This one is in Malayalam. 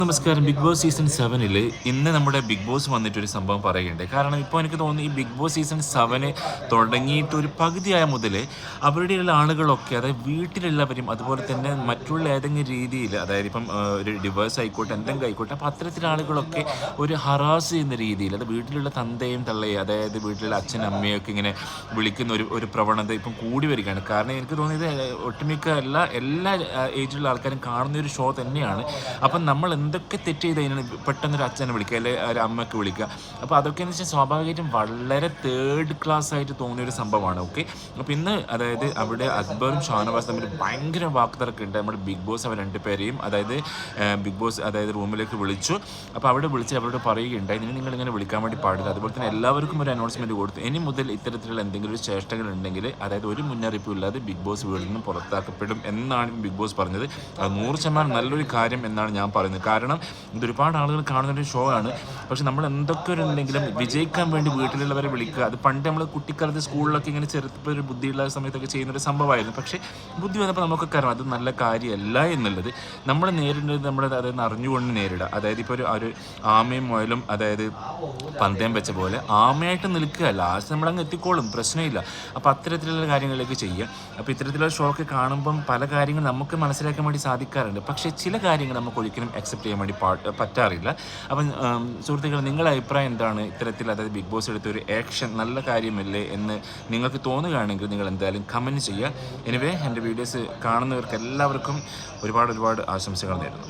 നമസ്കാരം. ബിഗ് ബോസ് സീസൺ 7 ഇന്ന് നമ്മുടെ ബിഗ് ബോസ് വന്നിട്ടൊരു സംഭവം പറയുന്നുണ്ട്. കാരണം ഇപ്പോൾ എനിക്ക് തോന്നുന്നു ഈ ബിഗ് ബോസ് സീസൺ 7 തുടങ്ങിയിട്ട് ഒരു പകുതിയായ മുതൽ അവരുടെയുള്ള ആളുകളൊക്കെ, അതായത് വീട്ടിലുള്ളവരും അതുപോലെ തന്നെ മറ്റുള്ള ഏതെങ്കിലും രീതിയിൽ, അതായത് ഇപ്പം ഒരു ഡിവേഴ്സ് ആയിക്കോട്ടെ, എന്തെങ്കിലും ആയിക്കോട്ടെ, അപ്പോൾ അത്തരത്തിലുള്ള ആളുകളൊക്കെ ഒരു ഹറാസ് ചെയ്യുന്ന രീതിയിൽ, അത് വീട്ടിലുള്ള തന്തയും തള്ളയും, അതായത് വീട്ടിലുള്ള അച്ഛനും അമ്മയൊക്കെ ഇങ്ങനെ വിളിക്കുന്ന ഒരു പ്രവണത ഇപ്പം കൂടി വരികയാണ്. കാരണം എനിക്ക് തോന്നിയത് ഒട്ടുമിക്ക എല്ലാ ഏജിലുള്ള ആൾക്കാരും കാണുന്ന ഒരു ഷോ തന്നെയാണ്. അപ്പം നമ്മൾ എന്തൊക്കെ തെറ്റ് ചെയ്ത് കഴിഞ്ഞാൽ പെട്ടെന്നൊരു അച്ഛനെ വിളിക്കുക, അല്ലെങ്കിൽ ഒരു അമ്മയ്ക്ക് വിളിക്കുക. അപ്പോൾ അതൊക്കെ എന്ന് വെച്ചാൽ സ്വാഭാവികമായിട്ടും വളരെ തേർഡ് ക്ലാസ് ആയിട്ട് തോന്നിയൊരു സംഭവമാണ്. ഓക്കെ, അപ്പോൾ ഇന്ന് അതായത് അവിടെ അക്ബറും ഷാനവാസും തമ്മിൽ ഭയങ്കര വാക്കുതർക്കുണ്ട്. നമ്മുടെ ബിഗ് ബോസ് അവർ രണ്ടുപേരെയും അതായത് ബിഗ് ബോസ് അതായത് റൂമിലേക്ക് വിളിച്ചു. അപ്പോൾ അവിടെ വിളിച്ച് അവരോട് പറയുകയുണ്ടായി, നിങ്ങളിങ്ങനെ വിളിക്കാൻ വേണ്ടി പാടില്ല. അതുപോലെ തന്നെ എല്ലാവർക്കും ഒരു അനൗൺസ്മെൻറ്റ് കൊടുത്തു, ഇനി മുതൽ ഇത്തരത്തിലുള്ള എന്തെങ്കിലും ഒരു ചേഷ്ടകൾ ഉണ്ടെങ്കിൽ അതായത് ഒരു മുന്നറിയിപ്പും ഇല്ലാതെ ബിഗ് ബോസ് വീട്ടിൽ നിന്ന് പുറത്താക്കപ്പെടും എന്നാണ് ബിഗ് ബോസ് പറഞ്ഞത്. അത് 100% നല്ലൊരു കാര്യം എന്നാണ് ഞാൻ പറയുന്നത്. കാരണം ഇതൊരുപാട് ആളുകൾ കാണുന്നൊരു ഷോ ആണ്. പക്ഷെ നമ്മൾ എന്തൊക്കെ ഉണ്ടെങ്കിലും വിജയിക്കാൻ വേണ്ടി വീട്ടിലുള്ളവരെ വിളിക്കുക, അത് പണ്ട് നമ്മൾ കുട്ടിക്കാലത്ത് സ്കൂളിലൊക്കെ ഇങ്ങനെ ചെറുപ്പോൾ ഒരു ബുദ്ധിയുള്ള സമയത്തൊക്കെ ചെയ്യുന്നൊരു സംഭവമായിരുന്നു. പക്ഷേ ബുദ്ധി വന്നപ്പോൾ നമുക്കൊക്കെ അറിയാം അത് നല്ല കാര്യമല്ല എന്നുള്ളത്. നമ്മൾ നേരിടുന്നത് നമ്മൾ അതായത് അറിഞ്ഞുകൊണ്ട് നേരിടുക. അതായത് ഇപ്പോൾ ഒരു ആമയും മുയലും അതായത് പന്തയം വെച്ച പോലെ ആമയായിട്ട് നിൽക്കുക, ലാസ്റ്റ് നമ്മളങ്ങ് എത്തിക്കോളും, പ്രശ്നമില്ല. അപ്പോൾ അത്തരത്തിലുള്ള കാര്യങ്ങളിലേക്ക് ചെയ്യുക. അപ്പോൾ ഇത്തരത്തിലുള്ള ഷോ ഒക്കെ കാണുമ്പം പല കാര്യങ്ങളും നമുക്ക് മനസ്സിലാക്കാൻ വേണ്ടി സാധിക്കാറുണ്ട്. പക്ഷേ ചില കാര്യങ്ങൾ നമുക്ക് ഒരിക്കലും അക്സെപ്റ്റ് ചെയ്യാൻ വേണ്ടി പറ്റാറില്ല. അപ്പം സുഹൃത്തുക്കൾ, നിങ്ങളുടെ അഭിപ്രായം എന്താണ്? ഇത്തരത്തിൽ അതായത് ബിഗ് ബോസ് എടുത്ത ഒരു ആക്ഷൻ നല്ല കാര്യമല്ലേ എന്ന് നിങ്ങൾക്ക് തോന്നുകയാണെങ്കിൽ നിങ്ങൾ എന്തായാലും കമൻറ്റ് ചെയ്യുക. എനിവേ, എൻ്റെ വീഡിയോസ് കാണുന്നവർക്ക് എല്ലാവർക്കും ഒരുപാട് ആശംസകൾ നേരുന്നു.